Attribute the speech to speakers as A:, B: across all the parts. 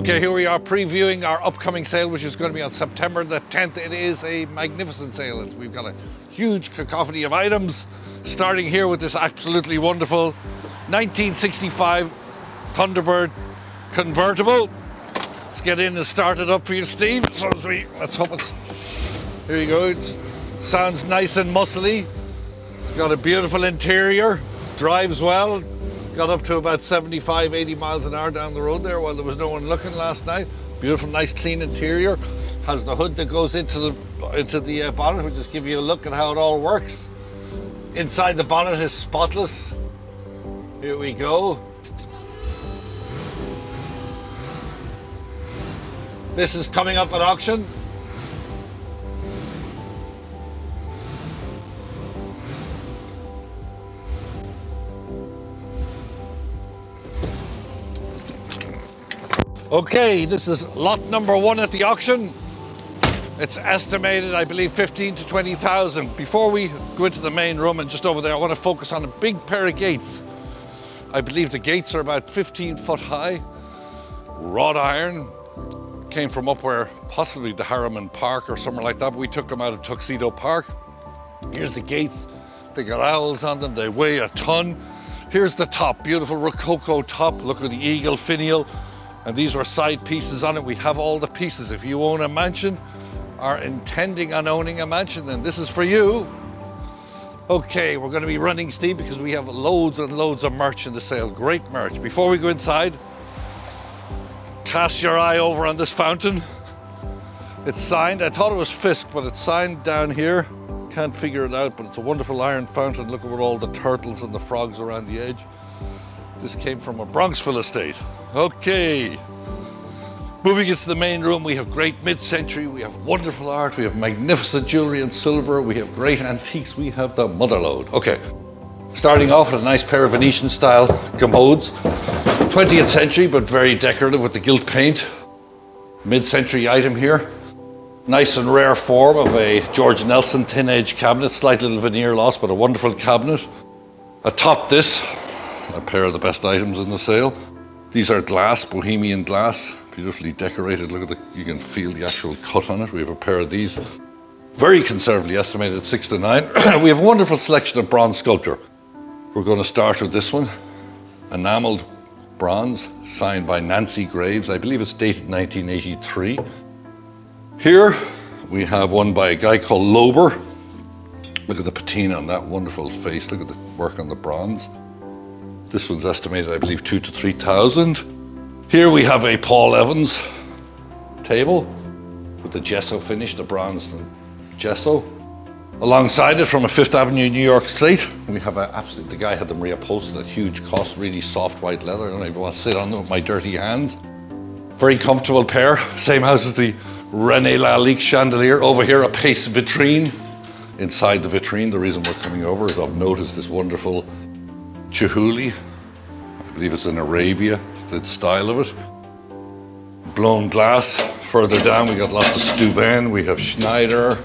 A: Okay, here we are previewing our upcoming sale, which is going to be on September the 10th. It is a magnificent sale. We've got a huge cacophony of items, starting here with this absolutely wonderful 1965 Thunderbird convertible. Let's get in and start it up for you, Steve. So let's hope it's, here you go. It sounds nice and muscly. It's got a beautiful interior, drives well. Got up to about 75, 80 miles an hour down the road there while there was no one looking last night. Beautiful, nice, clean interior. Has the hood that goes into the bonnet, which just give you a look at how it all works. Inside the bonnet is spotless. Here we go. This is coming up at auction. Okay, this is lot number one at the auction. It's estimated, I believe, 15 to 20,000. Before we go into the main room and just over there, I want to focus on a big pair of gates. I believe the gates are about 15 foot high, wrought iron. Came from up where possibly the Harriman Park or somewhere like that, but we took them out of Tuxedo Park. Here's the gates. They got owls on them. They weigh a ton. Here's the top, beautiful Rococo top. Look at the eagle finial. And these were side pieces on it. We have all the pieces. If you own a mansion, are intending on owning a mansion, then this is for you. Okay, we're going to be running, Steve, because we have loads and loads of merch in the sale. Great merch. Before we go inside, cast your eye over on this fountain. It's signed. I thought it was Fisk, but it's signed down here. Can't figure it out, but it's a wonderful iron fountain. Look at all the turtles and the frogs around the edge. This came from a Bronxville estate. Okay. Moving into the main room, we have great mid-century, we have wonderful art, we have magnificent jewelry and silver, we have great antiques, we have the motherload. Okay. Starting off with a nice pair of Venetian style commodes. 20th century, but very decorative with the gilt paint. Mid-century item here. Nice and rare form of a George Nelson thin edge cabinet, slight little veneer loss, but a wonderful cabinet. Atop this, a pair of the best items in the sale. These are glass, Bohemian glass, beautifully decorated. Look at you can feel the actual cut on it. We have a pair of these, very conservatively estimated at 6 to 9. We have a wonderful selection of bronze sculpture. We're going to start with this one, enameled bronze, signed by Nancy Graves. I believe it's dated 1983. Here we have one by a guy called Lober. Look at the patina on that wonderful face. Look at the work on the bronze. This one's estimated, I believe, 2 to 3,000. Here we have a Paul Evans table with the gesso finish, the bronze and gesso. Alongside it, from a Fifth Avenue, New York slate, we have the guy had them reupholstered at huge cost, really soft white leather. I don't even want to sit on them with my dirty hands. Very comfortable pair. Same house as the René Lalique chandelier. Over here, a Pace vitrine. Inside the vitrine, the reason we're coming over is I've noticed this wonderful Chihuly. I believe it's in Arabia, the style of it. Blown glass. Further down, we got lots of Steuben. We have Schneider.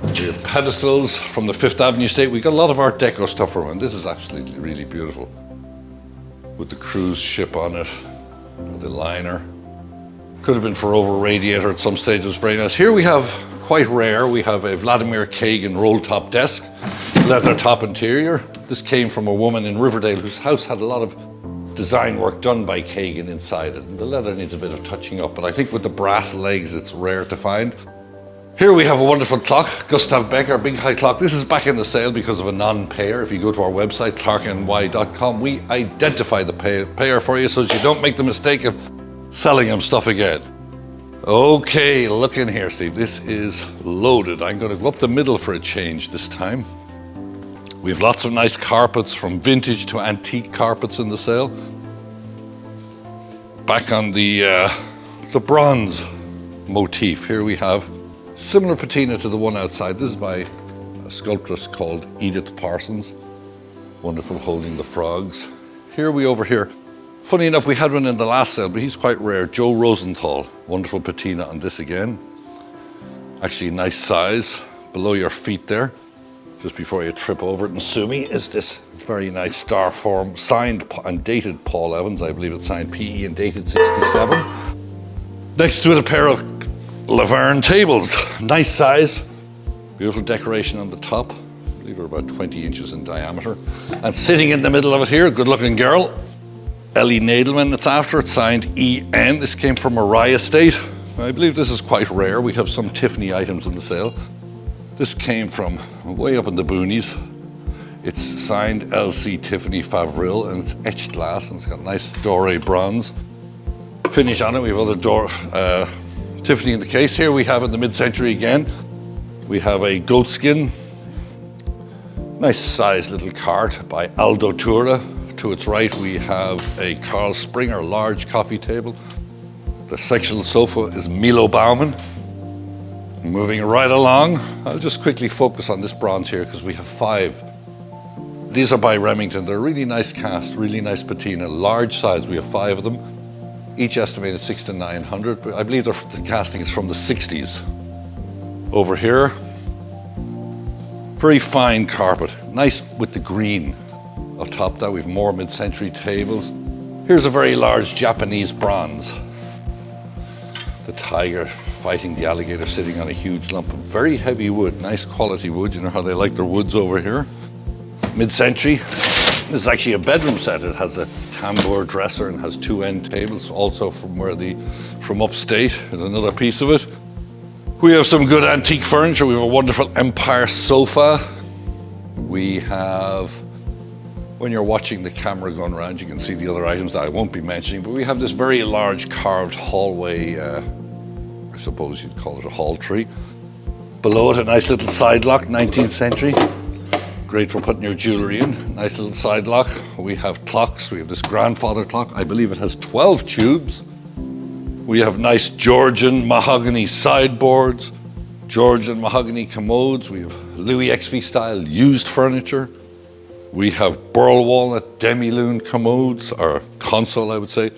A: We have pedestals from the Fifth Avenue estate. We got a lot of Art Deco stuff around. This is absolutely really beautiful. With the cruise ship on it, the liner. Could have been for over radiator at some stage. It was very nice. Here we have, quite rare, we have a Vladimir Kagan roll top desk, leather top interior. This came from a woman in Riverdale whose house had a lot of design work done by Kagan inside it. And the leather needs a bit of touching up, but I think with the brass legs, it's rare to find. Here we have a wonderful clock, Gustav Becker, big high clock. This is back in the sale because of a non-payer. If you go to our website, clarkeny.com, we identify the payer for you so that you don't make the mistake of selling them stuff again. Okay, look in here, Steve. This is loaded. I'm going to go up the middle for a change this time. We have lots of nice carpets, from vintage to antique carpets in the sale. Back on the bronze motif, here we have similar patina to the one outside. This is by a sculptress called Edith Parsons. Wonderful, holding the frogs. Here we over here. Funny enough, we had one in the last sale, but he's quite rare. Joe Rosenthal. Wonderful patina on this again. Actually, nice size, below your feet there. just before you trip over it and sue me, is this very nice star form, signed and dated Paul Evans. I believe it's signed PE and dated 67. Next to it, a pair of Laverne tables. Nice size, beautiful decoration on the top. I believe they're about 20 inches in diameter. And sitting in the middle of it here, good looking girl, Ellie Nadelman, it's after, it's signed EN. This came from a Rye estate. I believe this is quite rare. We have some Tiffany items in the sale. This came from way up in the boonies. It's signed LC Tiffany Favril, and it's etched glass, and it's got nice doré bronze finish on it. We have other Tiffany in the case. Here we have in the mid-century again, we have a goatskin, nice sized little cart by Aldo Tura. To its right we have a Carl Springer large coffee table. The sectional sofa is Milo Baumann. Moving right along, I'll just quickly focus on this bronze here because we have 5. These are by Remington. They're really nice cast, really nice patina, large size. We have 5 of them, each estimated 600 to 900. But I believe the casting is from the 60s. Over here, very fine carpet, nice with the green. Up top that we have more mid-century tables. Here's a very large Japanese bronze. The tiger fighting the alligator sitting on a huge lump of very heavy wood, nice quality wood. You know how they like their woods over here. Mid-century. This is actually a bedroom set. It has a tambour dresser and has 2 end tables, also from upstate. There's another piece of it. We have some good antique furniture. We have a wonderful Empire sofa. We have, when you're watching the camera going around, you can see the other items that I won't be mentioning, but we have this very large carved hallway, I suppose you'd call it a hall tree. Below it, a nice little side lock, 19th century. Great for putting your jewelry in. Nice little side lock. We have clocks. We have this grandfather clock. I believe it has 12 tubes. We have nice Georgian mahogany sideboards, Georgian mahogany commodes. We have Louis XV style used furniture. We have burl walnut demi-lune commodes, or console I would say.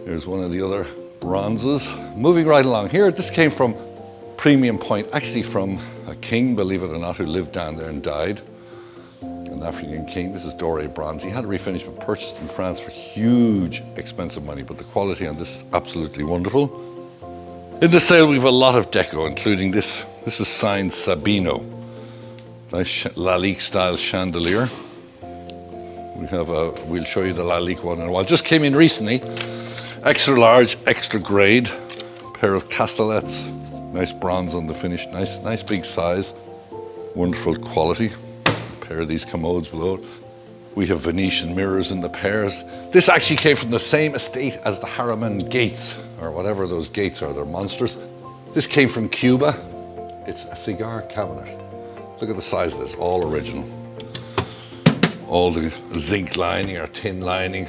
A: Here's one of the other bronzes. Moving right along here, this came from Premium Point, actually from a king, believe it or not, who lived down there and died. An African king. This is doré bronze. He had it refinished but purchased in France for huge expensive money, but the quality on this is absolutely wonderful. In the sale we have a lot of deco, including this. This is signed Sabino. Nice Lalique style chandelier. We have we'll show you the Lalique one in a while. Just came in recently. Extra large, extra grade, pair of castellets. Nice bronze on the finish, nice big size, wonderful quality. Pair of these commodes below it. We have Venetian mirrors in the pairs. This actually came from the same estate as the Harriman gates, or whatever those gates are, they're monsters. This came from Cuba. It's a cigar cabinet. Look at the size of this, all original. All the zinc lining or tin lining.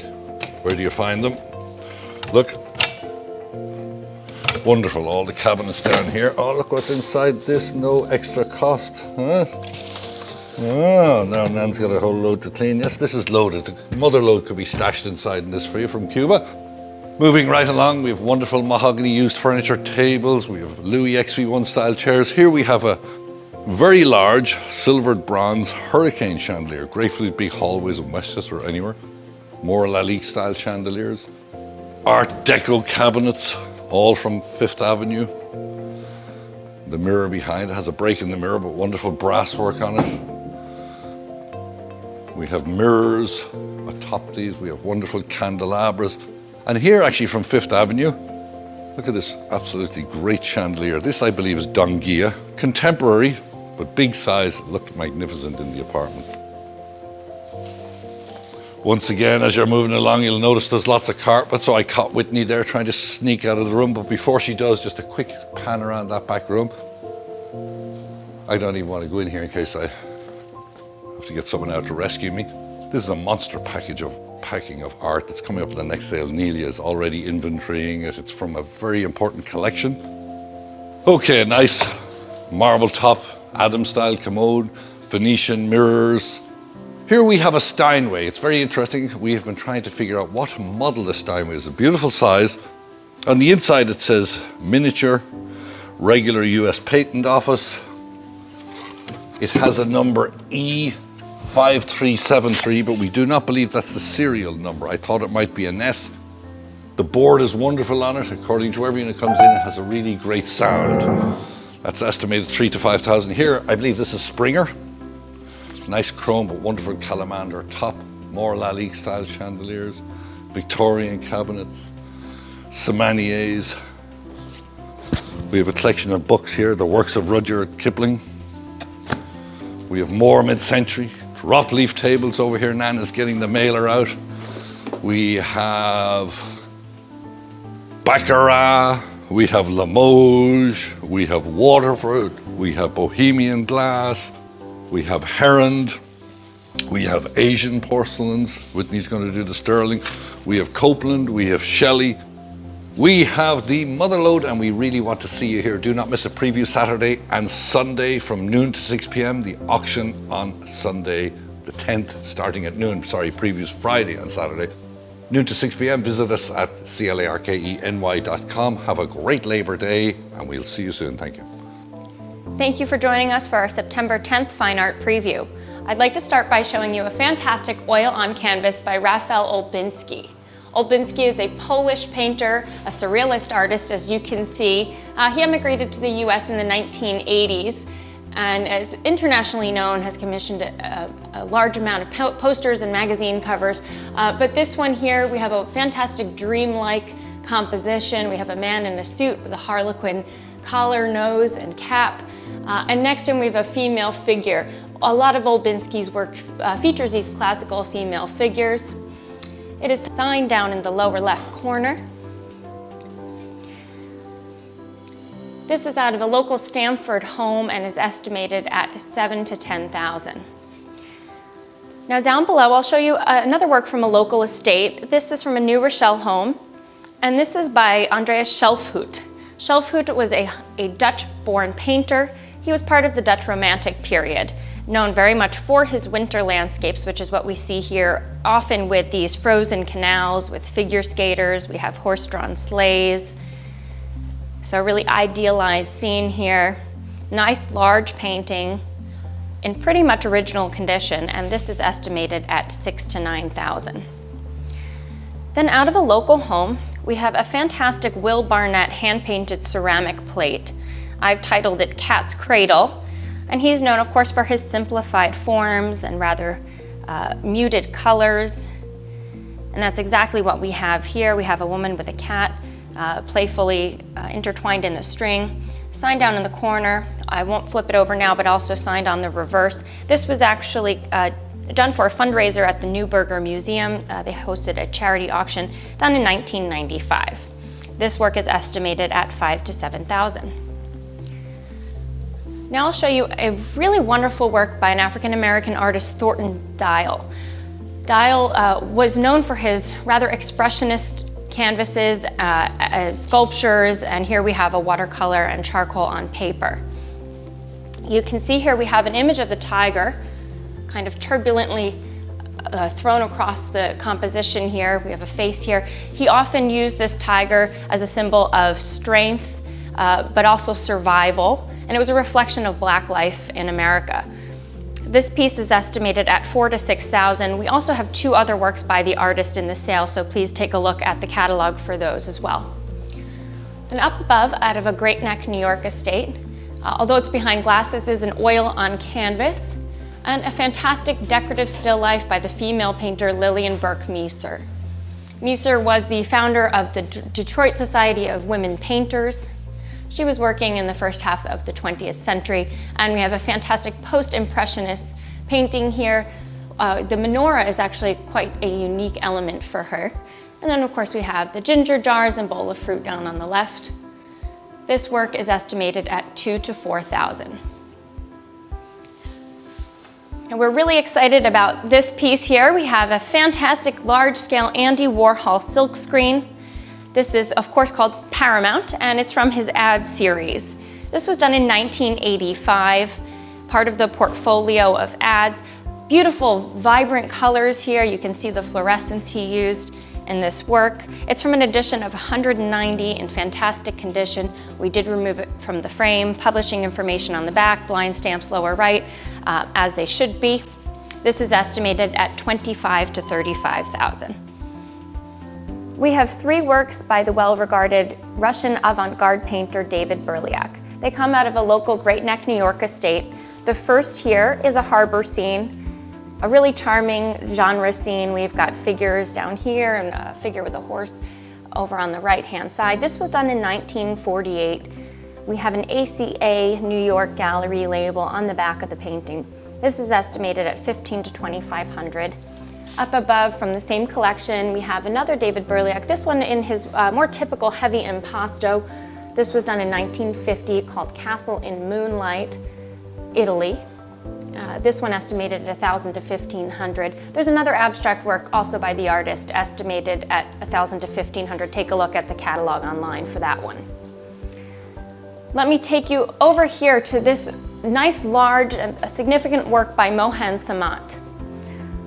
A: Where do you find them? Look. Wonderful, all the cabinets down here. Oh, look what's inside this, no extra cost. Huh? Oh, now Nan's got a whole load to clean. Yes, this is loaded. The mother load could be stashed inside in this for you from Cuba. Moving right along, we have wonderful mahogany used furniture tables. We have Louis XV1 style chairs. Here we have a very large silvered bronze hurricane chandelier. Great for these big hallways in Westchester or anywhere. More Lalique style chandeliers. Art Deco cabinets, all from 5th Avenue. The mirror behind it has a break in the mirror, but wonderful brass work on it. We have mirrors atop these. We have wonderful candelabras. And here, actually from 5th Avenue, look at this absolutely great chandelier. This, I believe, is Dongia. Contemporary, but big size, looked magnificent in the apartment. Once again, as you're moving along, you'll notice there's lots of carpet, so I caught Whitney there trying to sneak out of the room, but before she does, just a quick pan around that back room. I don't even want to go in here in case I have to get someone out to rescue me. This is a monster packing of art that's coming up in the next sale. Nelia is already inventorying it. It's from a very important collection. Okay, a nice marble top, Adam style commode, Venetian mirrors. Here we have a Steinway. It's very interesting. We have been trying to figure out what model the Steinway is. A beautiful size. On the inside it says miniature, regular US patent office. It has a number E5373, but we do not believe that's the serial number. I thought it might be a nest. The board is wonderful on it. According to everyone that comes in, it has a really great sound. That's estimated 3,000 to 5,000. Here, I believe this is Springer. Nice chrome, but wonderful calamander top. More Lalique style chandeliers. Victorian cabinets. Semaniers. We have a collection of books here, the works of Rudyard Kipling. We have more mid-century. Rock leaf tables over here. Nana's getting the mailer out. We have Baccarat. We have Limoges. We have Waterford. We have Bohemian glass. We have Herond. We have Asian porcelains. Whitney's going to do the sterling. We have Copeland. We have Shelley. We have the Motherlode, and we really want to see you here. Do not miss a preview Saturday and Sunday from noon to 6 p.m. The auction on Sunday the 10th, starting at noon. Sorry, previews Friday and Saturday. Noon to 6 p.m. Visit us at clarkeny.com. Have a great Labor Day, and we'll see you soon. Thank you.
B: Thank you for joining us for our September 10th Fine Art Preview. I'd like to start by showing you a fantastic oil on canvas by Rafalolbinski. Olbinski is a Polish painter, a surrealist artist, as you can see. He emigrated to the US in the 1980s and is internationally known, has commissioned a large amount of posters and magazine covers. But this one here, we have a fantastic dreamlike composition. We have a man in a suit with a harlequin collar, nose, and cap. And next to him we have a female figure. A lot of Olbinski's work features these classical female figures. It is signed down in the lower left corner. This is out of a local Stamford home and is estimated at 7,000 to 10,000. Now down below I'll show you another work from a local estate. This is from a New Rochelle home, and this is by Andreasschelfhout. Schelfhout was a Dutch-born painter. He was part of the Dutch Romantic period, known very much for his winter landscapes, which is what we see here, often with these frozen canals, with figure skaters. We have horse-drawn sleighs. So a really idealized scene here. Nice large painting in pretty much original condition, and this is estimated at 6,000 to 9,000. Then out of a local home, we have a fantastic willbarnet hand-painted ceramic plate. I've titled it Cat's Cradle. And he's known, of course, for his simplified forms and rather muted colors. And that's exactly what we have here. We have a woman with a cat playfully intertwined in the string, signed down in the corner. I won't flip it over now, but also signed on the reverse. This was actually done for a fundraiser at the Neuberger Museum. They hosted a charity auction done in 1995. This work is estimated at 5,000 to 7,000. Now I'll show you a really wonderful work by an African-American artist, Thornton Dial. Dial was known for his rather expressionist canvases, sculptures, and here we have a watercolor and charcoal on paper. You can see here we have an image of the tiger, kind of turbulently thrown across the composition here. We have a face here. He often used this tiger as a symbol of strength, but also survival. And it was a reflection of Black life in America. This piece is estimated at 4,000 to 6,000. We also have two other works by the artist in the sale, so please take a look at the catalog for those as well. Then up above, out of a Great Neck, New York estate, although it's behind glass, this is an oil on canvas, and a fantastic decorative still life by the female painter Lillian Burke Meeser. Meeser was the founder of the Detroit Society of Women Painters. She was working in the first half of the 20th century, and we have a fantastic post-impressionist painting here. The menorah is actually quite a unique element for her. And then of course we have the ginger jars and bowl of fruit down on the left. This work is estimated at 2,000 to 4,000. And we're really excited about this piece here. We have a fantastic large-scale Andy Warhol silkscreen. This is, of course, called Paramount, and it's from his ad series. This was done in 1985, part of the portfolio of ads. Beautiful, vibrant colors here. You can see the fluorescence he used. in this work. It's from an edition of 190 in fantastic condition. We did remove it from the frame, publishing information on the back, blind stamps lower right, as they should be. This is estimated at $25,000 to $35,000. We have 3 works by the well-regarded Russian avant-garde painter David Berliak. They come out of a local Great Neck, New York estate. The first here is a harbor scene, a really charming genre scene. We've got figures down here and a figure with a horse over on the right-hand side. This was done in 1948. We have an ACA New York gallery label on the back of the painting. This is estimated at $1,500 to $2,500. Up above from the same collection, we have another David Berliak, this one in his more typical heavy impasto. This was done in 1950, called Castle in Moonlight, Italy. This one estimated at $1,000 to $1,500. There's another abstract work also by the artist, estimated at $1,000 to $1,500. Take a look at the catalog online for that one. Let me take you over here to this nice, large, and significant work by mohansamant.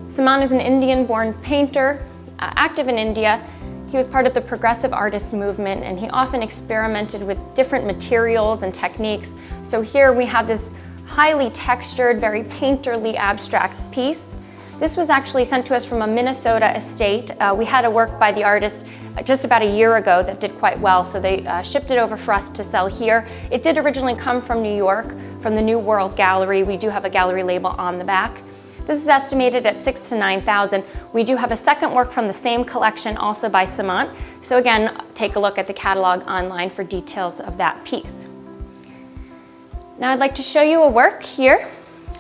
B: Samant is an Indian-born painter, active in India. He was part of the progressive artist movement, and he often experimented with different materials and techniques. So here we have this highly textured, very painterly abstract piece. This was actually sent to us from a Minnesota estate. We had a work by the artist just about a year ago that did quite well, so they shipped it over for us to sell here. It did originally come from New York, from the New World Gallery. We do have a gallery label on the back. This is estimated at $6,000 to $9,000. We do have a second work from the same collection, also by Samant. So again, take a look at the catalog online for details of that piece. Now I'd like to show you a work here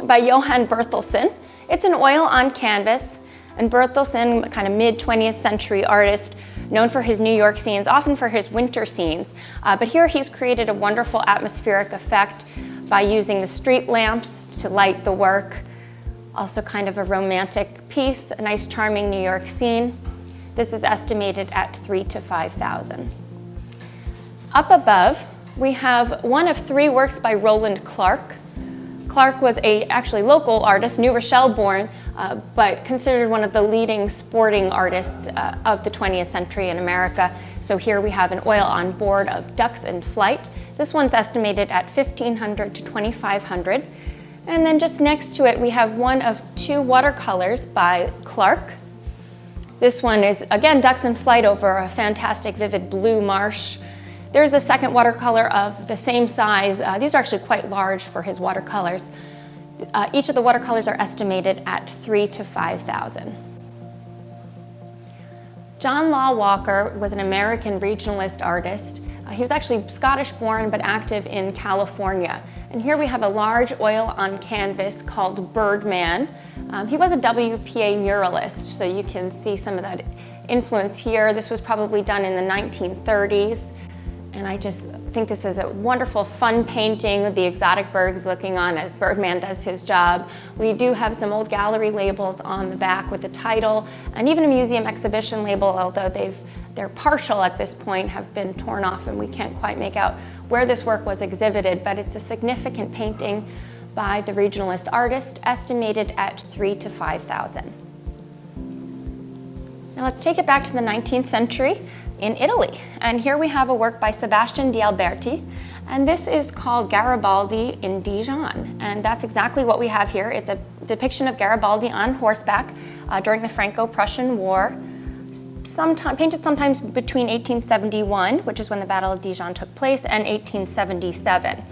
B: by Johan Bertelsen. It's an oil on canvas, and Bertelsen, kind of mid-20th century artist, known for his New York scenes, often for his winter scenes. But here he's created a wonderful atmospheric effect by using the street lamps to light the work. Also kind of a romantic piece, a nice charming New York scene. This is estimated at $3,000 to $5,000. Up above, we have one of 3 works by Roland Clarke. Clarke was a actually local artist, New Rochelle born, but considered one of the leading sporting artists of the 20th century in America. So here we have an oil on board of ducks in flight. This one's estimated at $1,500 to $2,500. And then just next to it, we have one of 2 watercolors by Clarke. This one is, again, ducks in flight over a fantastic vivid blue marsh. There's a second watercolor of the same size. These are actually quite large for his watercolors. Each of the watercolors are estimated at $3,000 to $5,000. John Law Walker was an American regionalist artist. He was actually Scottish born but active in California. And here we have a large oil on canvas called Birdman. He was a WPA muralist, so you can see some of that influence here. This was probably done in the 1930s. And I just think this is a wonderful, fun painting with the exotic birds looking on as Birdman does his job. We do have some old gallery labels on the back with the title, and even a museum exhibition label, although they're partial at this point, have been torn off and we can't quite make out where this work was exhibited, but it's a significant painting by the regionalist artist, estimated at $3,000 to $5,000. Now let's take it back to the 19th century in Italy. And here we have a work by Sebastian di Alberti, and this is called Garibaldi in Dijon. And that's exactly what we have here. It's a depiction of Garibaldi on horseback during the Franco-Prussian War, painted sometimes between 1871, which is when the Battle of Dijon took place, and 1877.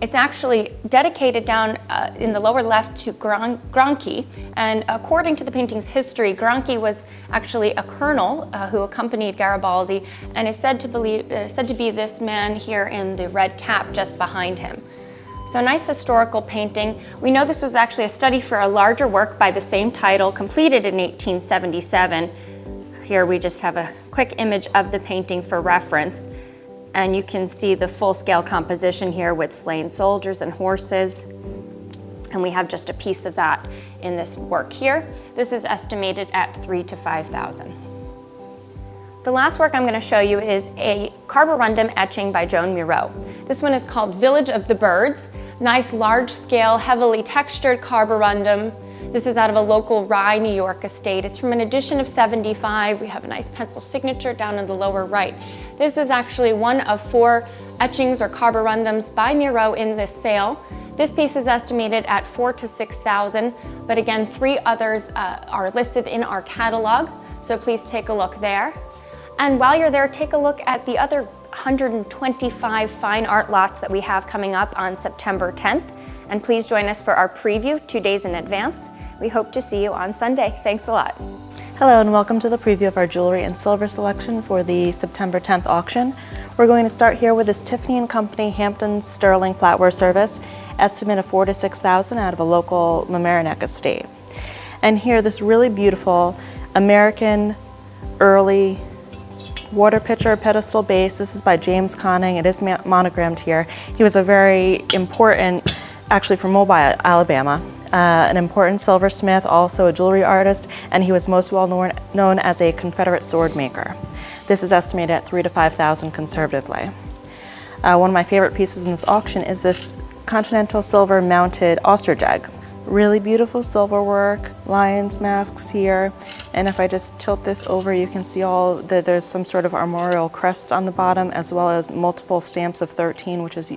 B: It's actually dedicated down in the lower left to Granchi, and according to the painting's history, Granchi was actually a colonel who accompanied Garibaldi, and is said to be this man here in the red cap just behind him. So a nice historical painting. We know this was actually a study for a larger work by the same title, completed in 1877. Here we just have a quick image of the painting for reference. And you can see the full-scale composition here with slain soldiers and horses. And we have just a piece of that in this work here. This is estimated at $3,000 to $5,000. The last work I'm going to show you is a carborundum etching by Joanmiro. This one is called Village of the Birds. Nice large-scale, heavily textured carborundum. This is out of a local Rye, New York estate. It's from an edition of 75. We have a nice pencil signature down in the lower right. This is actually one of 4 etchings or carborundums by Miro in this sale. This piece is estimated at $4,000 to $6,000, but again, 3 others are listed in our catalog, so please take a look there. And while you're there, take a look at the other 125 fine art lots that we have coming up on September 10th. And please join us for our preview 2 days in advance. We hope to see you on Sunday. Thanks a lot.
C: Hello and welcome to the preview of our jewelry and silver selection for the September 10th auction. We're going to start here with this Tiffany & Company Hampton Sterling flatware service, estimate of $4,000 to $6,000 out of a local Mamaroneck estate. And here this really beautiful American early water pitcher pedestal base. This is by James Conning. It is monogrammed here. He was a very important, actually from Mobile, Alabama, an important silversmith, also a jewelry artist, and he was most well known as a Confederate sword maker. This is estimated at $3,000 to $5,000 conservatively. One of my favorite pieces in this auction is this continental silver mounted ostrich. Really beautiful silver work, lions masks here, and if I just tilt this over, you can see there's some sort of armorial crests on the bottom, as well as multiple stamps of 13, which is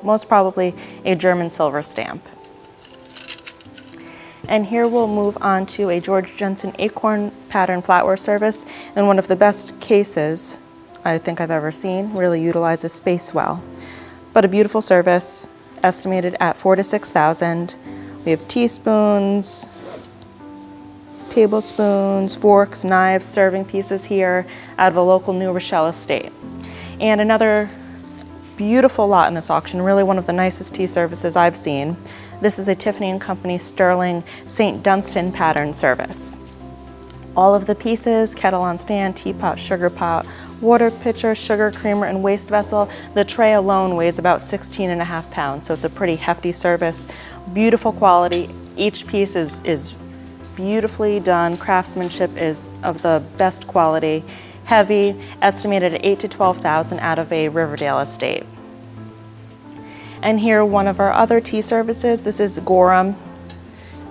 C: most probably a German silver stamp. And here we'll move on to a George Jensen acorn pattern flatware service, and one of the best cases I think I've ever seen. Really utilizes space well, but a beautiful service, estimated at $4,000 to $6,000. We have teaspoons, tablespoons, forks, knives, serving pieces here out of a local New Rochelle estate. And another beautiful lot in this auction, really one of the nicest tea services I've seen. This is a Tiffany & Company Sterling St. Dunstan pattern service. All of the pieces, kettle on stand, teapot, sugar pot, water pitcher, sugar creamer, and waste vessel. The tray alone weighs about 16.5 pounds, so it's a pretty hefty service. Beautiful quality. Each piece is beautifully done. Craftsmanship is of the best quality. Heavy, estimated at $8,000 to $12,000 out of a Riverdale estate. And here, one of our other tea services. This is Gorham.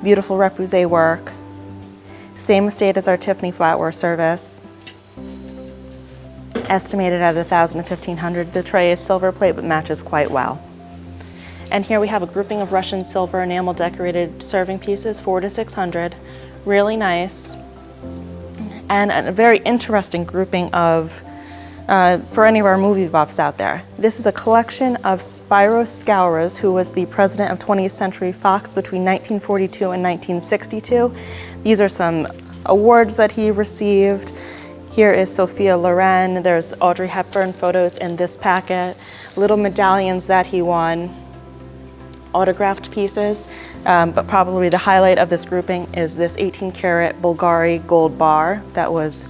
C: Beautiful repoussé work. Same estate as our Tiffany flatware service. Estimated at $1,000 to $1,500. The tray is silver plate but matches quite well. And here we have a grouping of Russian silver enamel decorated serving pieces, $400 to $600. Really nice. And a very interesting grouping of, for any of our movie buffs out there. This is a collection of Spyro Skouras, who was the president of 20th Century Fox between 1942 and 1962. These are some awards that he received. Here is Sophia Loren. There's Audrey Hepburn photos in this packet. Little medallions that he won. Autographed pieces, but probably the highlight of this grouping is this 18-karat Bulgari gold bar that was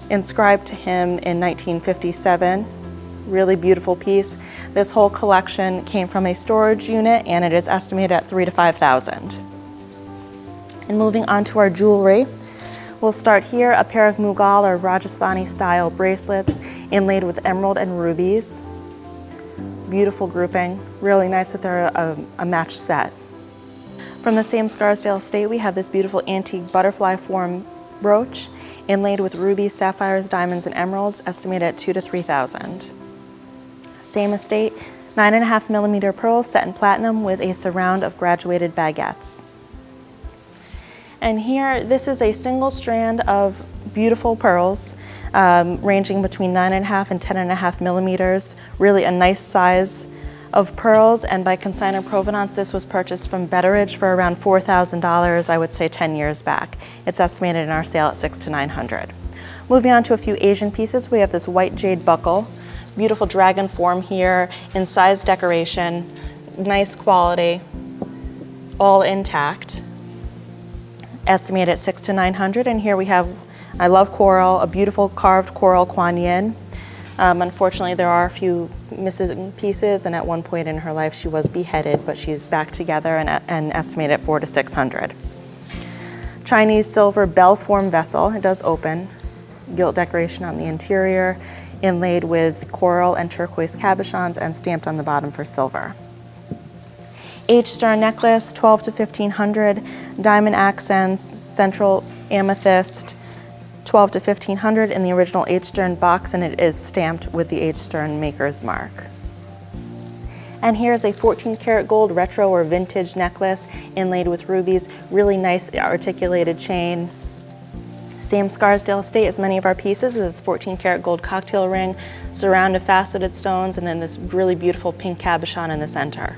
C: inscribed to him in 1957. Really beautiful piece. This whole collection came from a storage unit, and it is estimated at $3,000 to $5,000. And moving on to our jewelry, we'll start here, a pair of Mughal or Rajasthani style bracelets inlaid with emerald and rubies. Beautiful grouping, really nice that they're a match set. From the same Scarsdale estate, we have this beautiful antique butterfly form brooch inlaid with rubies, sapphires, diamonds, and emeralds, estimated at $2,000 to $3,000. Same estate, 9.5mm pearls set in platinum with a surround of graduated baguettes. And here, this is a single strand of beautiful pearls, ranging between 9.5 and 10.5 millimeters. Really a nice size of pearls, and by consignor provenance, this was purchased from Betteridge for around $4,000, I would say 10 years back. It's estimated in our sale at $600 to $900. Moving on to a few Asian pieces, we have this white jade buckle. Beautiful dragon form here, in size decoration, nice quality, all intact. Estimated at $600 to $900, and here we have, I love coral, a beautiful carved coral Kuan Yin. Unfortunately, there are a few missing pieces, and at one point in her life she was beheaded, but she's back together and estimated at $400 to $600. Chinese silver bell form vessel, it does open, gilt decoration on the interior, inlaid with coral and turquoise cabochons and stamped on the bottom for silver. H-stone necklace, 12 to 1500. Diamond accents, central amethyst, 12 to 1500 in the original H-stone box, and it is stamped with the H-stone maker's mark. And here's a 14 karat gold retro or vintage necklace inlaid with rubies. Really nice articulated chain. Same Scarsdale estate as many of our pieces. This is 14 karat gold cocktail ring, surrounded faceted stones, and then this really beautiful pink cabochon in the center.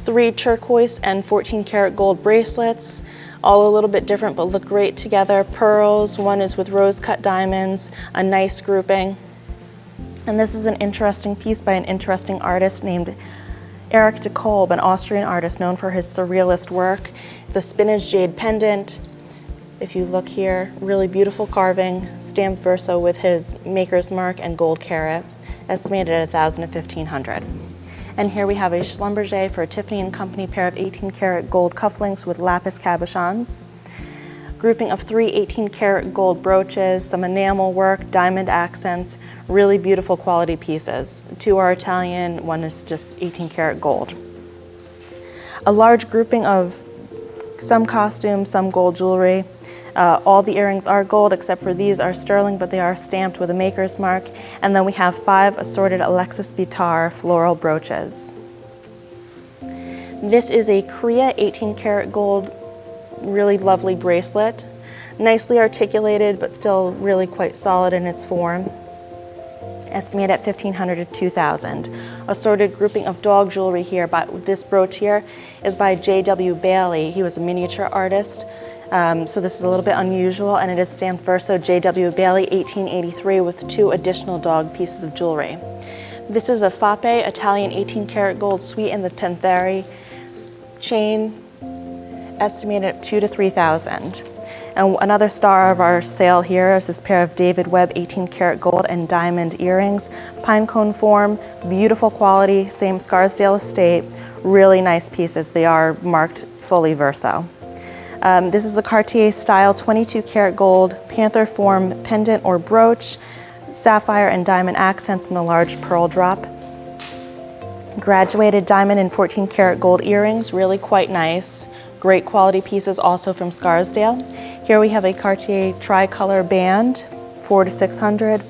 C: 3 turquoise and 14 karat gold bracelets, all a little bit different but look great together. Pearls, one is with rose cut diamonds, a nice grouping. And this is an interesting piece by an interesting artist named Erich de Kolb, an Austrian artist known for his surrealist work. It's a spinach jade pendant. If you look here, really beautiful carving, stamped verso with his maker's mark and gold carat, estimated at 1,000 to 1,500. And here we have a Schlumberger for a Tiffany & Company pair of 18 karat gold cufflinks with lapis cabochons. Grouping of 3 18 karat gold brooches, some enamel work, diamond accents, really beautiful quality pieces. 2 are Italian, 1 is just 18 karat gold. A large grouping of some costumes, some gold jewelry. All the earrings are gold except for these are sterling, but they are stamped with a maker's mark. And then we have 5 assorted Alexis Bitar floral brooches. This is a Korea 18 karat gold, really lovely bracelet. Nicely articulated, but still really quite solid in its form. Estimated at 1,500 to 2,000. Assorted grouping of dog jewelry here. But this brooch here is by J.W. Bailey. He was a miniature artist. So this is a little bit unusual, and it is stamped verso J.W. Bailey 1883 with 2 additional dog pieces of jewelry. This is a Fape Italian 18 karat gold sweet in the Pantheri chain, estimated at 2,000 to 3,000. And another star of our sale here is this pair of David Webb 18 karat gold and diamond earrings, pine cone form, beautiful quality, same Scarsdale estate, really nice pieces. They are marked fully verso. This is a Cartier style 22 karat gold panther form pendant or brooch, sapphire and diamond accents and a large pearl drop. Graduated diamond and 14 karat gold earrings, really quite nice. Great quality pieces also from Scarsdale. Here we have a Cartier tricolor band, 400 to 600.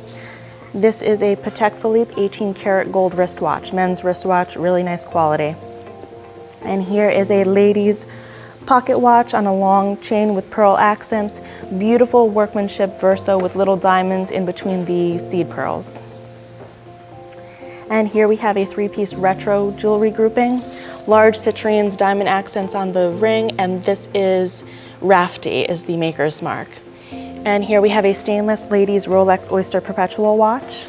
C: This is a Patek Philippe 18 karat gold wristwatch, men's wristwatch, really nice quality. And here is a ladies pocket watch on a long chain with pearl accents, beautiful workmanship verso with little diamonds in between the seed pearls. And here we have a 3-piece retro jewelry grouping, large citrines, diamond accents on the ring, and this is Rafty is the maker's mark. And here we have a stainless ladies Rolex Oyster perpetual watch.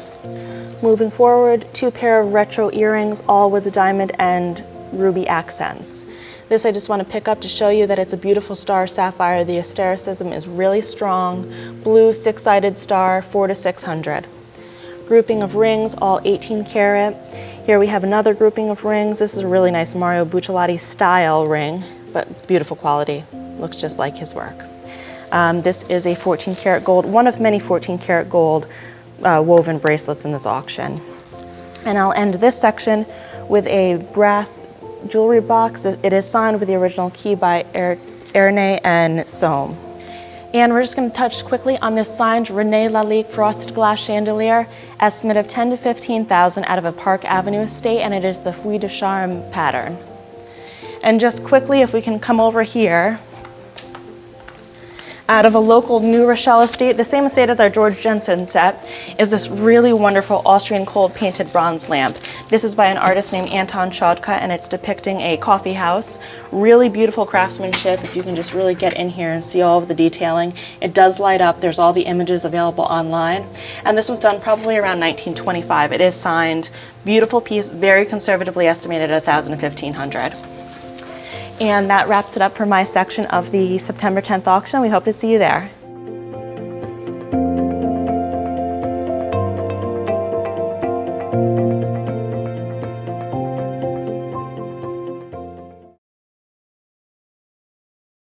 C: Moving forward, 2 pair of retro earrings, all with the diamond and ruby accents. This I just want to pick up to show you that it's a beautiful star sapphire. The astericism is really strong. Blue 6-sided star, 400 to 600. Grouping of rings, all 18 karat. Here we have another grouping of rings. This is a really nice Mario Bucciolati style ring, but beautiful quality. Looks just like his work. This is a 14 karat gold, one of many 14 karat gold woven bracelets in this auction. And I'll end this section with a brass jewelry box. It is signed with the original key by Ernest and Somme. And we're just going to touch quickly on this signed René Lalique frosted glass chandelier, estimate of 10,000 to 15,000 out of a Park Avenue estate, and it is the Fouille de Charme pattern. And just quickly, if we can come over here, out of a local New Rochelle estate, the same estate as our George Jensen set, is this really wonderful Austrian cold painted bronze lamp. This is by an artist named Anton Schodka, and it's depicting a coffee house. Really beautiful craftsmanship. If you can just really get in here and see all of the detailing. It does light up. There's all the images available online. And this was done probably around 1925. It is signed. Beautiful piece, very conservatively estimated at 1,000 to 1,500. And that wraps it up for my section of the September 10th auction. We hope to see you there.